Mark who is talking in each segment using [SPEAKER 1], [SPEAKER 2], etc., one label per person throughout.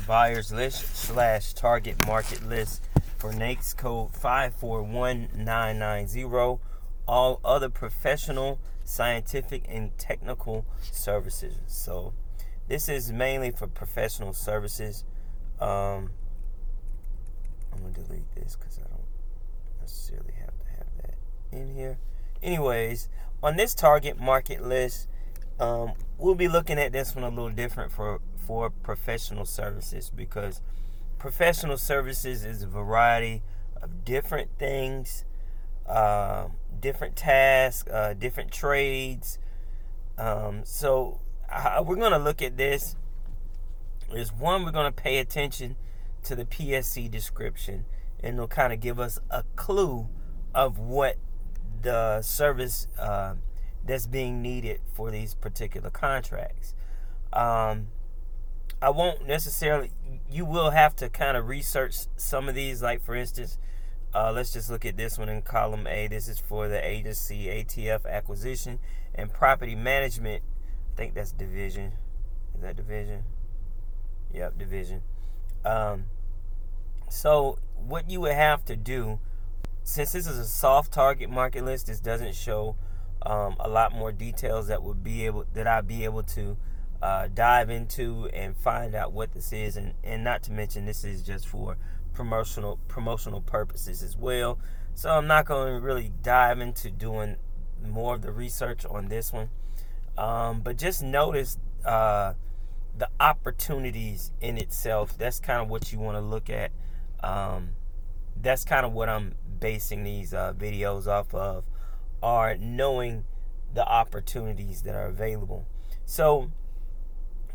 [SPEAKER 1] buyer's list / target market list for NAICS code 541990. All other professional, scientific, and technical services. So this is mainly for professional services. I'm going to delete this because I don't necessarily have to have that in here. Anyways, on this target market list, we'll be looking at this one a little different for professional services, because professional services is a variety of different things, different tasks, different trades. So how we're going to look at this is, one, we're going to pay attention to the PSC description, and it'll kind of give us a clue of what the service that's being needed for these particular contracts. I won't necessarily, you will have to kind of research some of these. Like, for instance, let's just look at this one in column A. This is for the agency ATF acquisition and property management. I think that's division. Is that division? Yep, division. So what you would have to do, since this is a soft target market list, this doesn't show a lot more details that I'll be able to dive into and find out what this is, and not to mention this is just for promotional purposes as well. So I'm not going to really dive into doing more of the research on this one, but just notice the opportunities in itself. That's kind of what you want to look at. That's kind of what I'm basing these videos off of, are knowing the opportunities that are available. So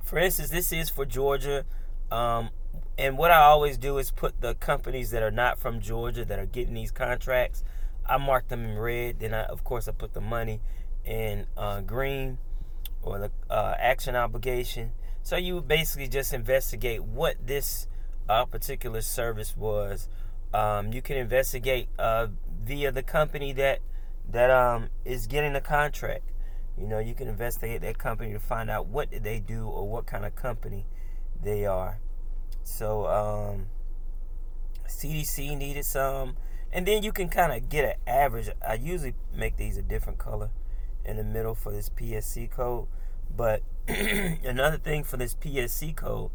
[SPEAKER 1] for instance, this is for Georgia, and what I always do is put the companies that are not from Georgia that are getting these contracts, I mark them in red. Then I put the money in green, or the action obligation. So you would basically just investigate what this particular service was. You can investigate via the company that is getting the contract. You can investigate that company to find out what did they do, or what kind of company they are. So CDC needed some, and then you can kind of get an average. I usually make these a different color in the middle for this PSC code, but another thing for this PSC code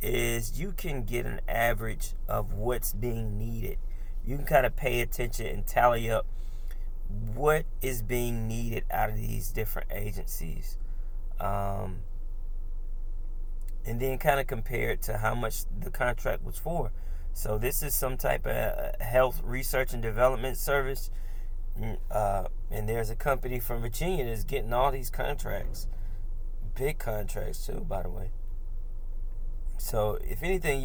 [SPEAKER 1] is you can get an average of what's being needed. You can kind of pay attention and tally up what is being needed out of these different agencies, and then kind of compare it to how much the contract was for. So this is some type of health research and development service, and there's a company from Virginia that's getting all these contracts, big contracts too, by the way. So if anything,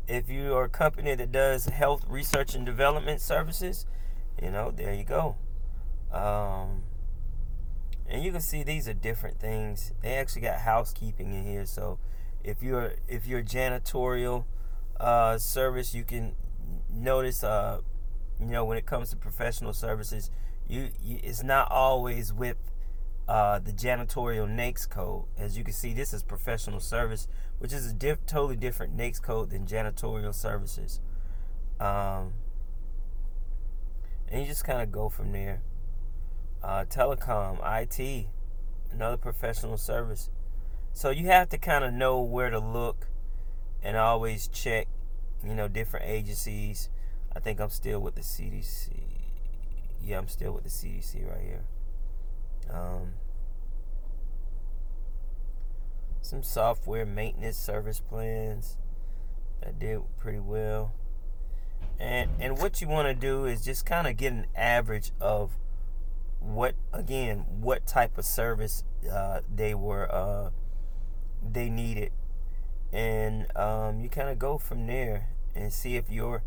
[SPEAKER 1] if you are a company that does health research and development services, there you go. And you can see these are different things. They actually got housekeeping in here. So if you're janitorial service, you can notice when it comes to professional services, it's not always with the janitorial NAICS code. As you can see, this is professional service, which is a totally different NAICS code than janitorial services. And you just kind of go from there. Telecom, IT, another professional service. So you have to kind of know where to look, and always check, different agencies. I think I'm still with the CDC. Yeah, I'm still with the CDC right here. Some software maintenance service plans that did pretty well. And what you want to do is just kind of get an average of what type of service they needed, and you kind of go from there and see if your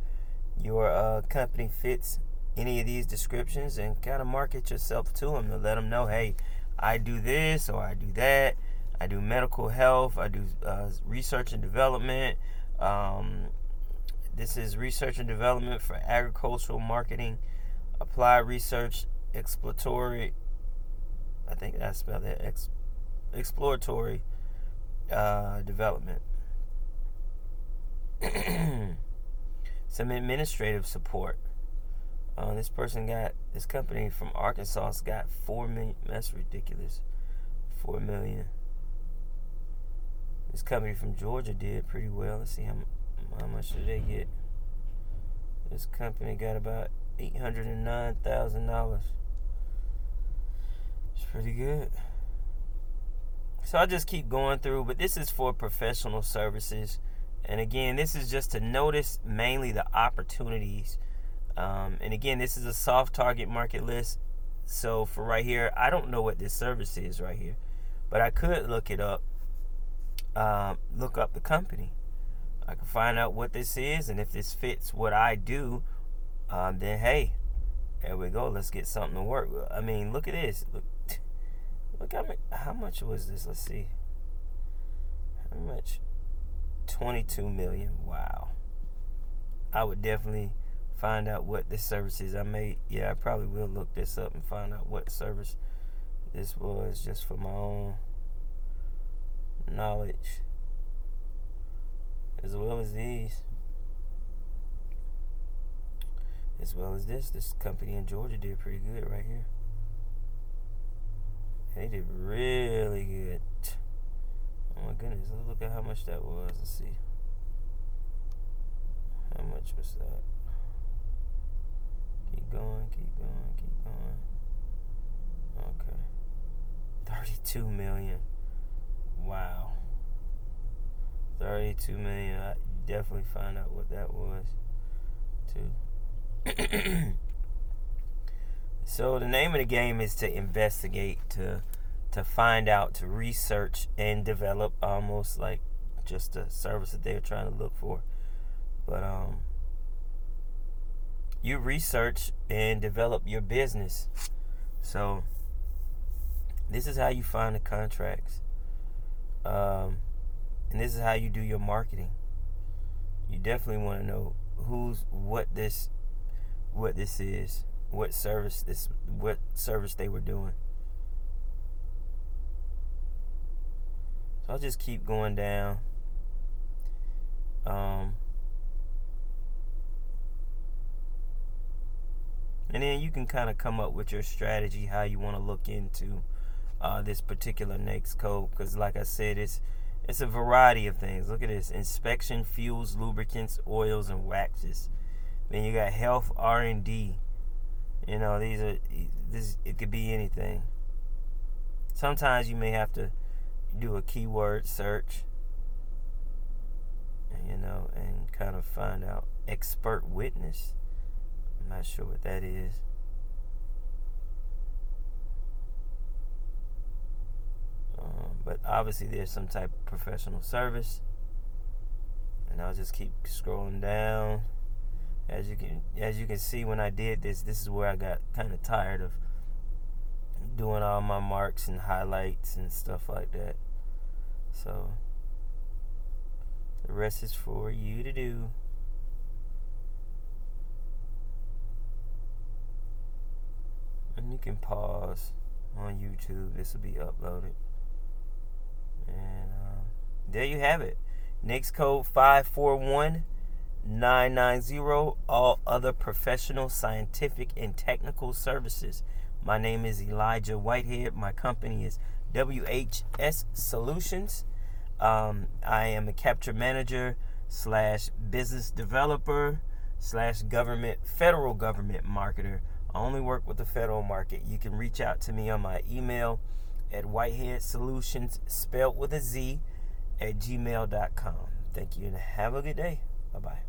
[SPEAKER 1] company fits any of these descriptions, and kind of market yourself to them to let them know, hey, I do this or I do that. I do medical health. I do research and development. This is research and development for agricultural marketing, applied research, exploratory. I think I spelled it exploratory development. some administrative support. This company from Arkansas got $4 million. That's ridiculous. $4 million. This company from Georgia did pretty well. Let's see how much did they get. This company got about $809,000. It's pretty good. So I just keep going through, but this is for professional services. And again, this is just to notice mainly the opportunities. And again, this is a soft target market list. So for right here, I don't know what this service is right here, but I could look it up. Look up the company. I can find out what this is, and if this fits what I do, then hey, there we go. Let's get something to work with. I mean, look at this. Look how much was this? Let's see. How much? 22 million. Wow. I would definitely find out what this service is. I probably will look this up and find out what service this was, just for my own knowledge, as well as these, as well as this company in Georgia did pretty good right here. They did really good. Oh my goodness, let's look at how much that was. Let's see. How much was that? Keep going. Okay. 32 million. Wow. 32 million. I definitely find out what that was too. So the name of the game is to investigate, to find out, to research and develop, almost like just a service that they're trying to look for. But you research and develop your business. So this is how you find the contracts. And this is how you do your marketing. You definitely want to know what this is, what service they were doing. So I'll just keep going down. And then you can kind of come up with your strategy, how you want to look into this particular next code, because like I said, it's a variety of things. Look at this: inspection, fuels, lubricants, oils, and waxes. Then you got health, R&D. You know, it could be anything. Sometimes you may have to do a keyword search, and kind of find out. Expert witness. I'm not sure what that is. But obviously there's some type of professional service. And I'll just keep scrolling down. As you can see, when I did this is where I got kind of tired of doing all my marks and highlights and stuff like that. So the rest is for you to do. And you can pause on YouTube. This will be uploaded. And there you have it. Next code 541990. All other professional, scientific, and technical services. My name is Elijah Whitehead. My company is Whiteheadsolutionz. I am a capture manager / business developer / federal government marketer. I only work with the federal market. You can reach out to me on my email at Whiteheadsolutionz, spelled with a Z, @gmail.com. Thank you and have a good day. Bye-bye.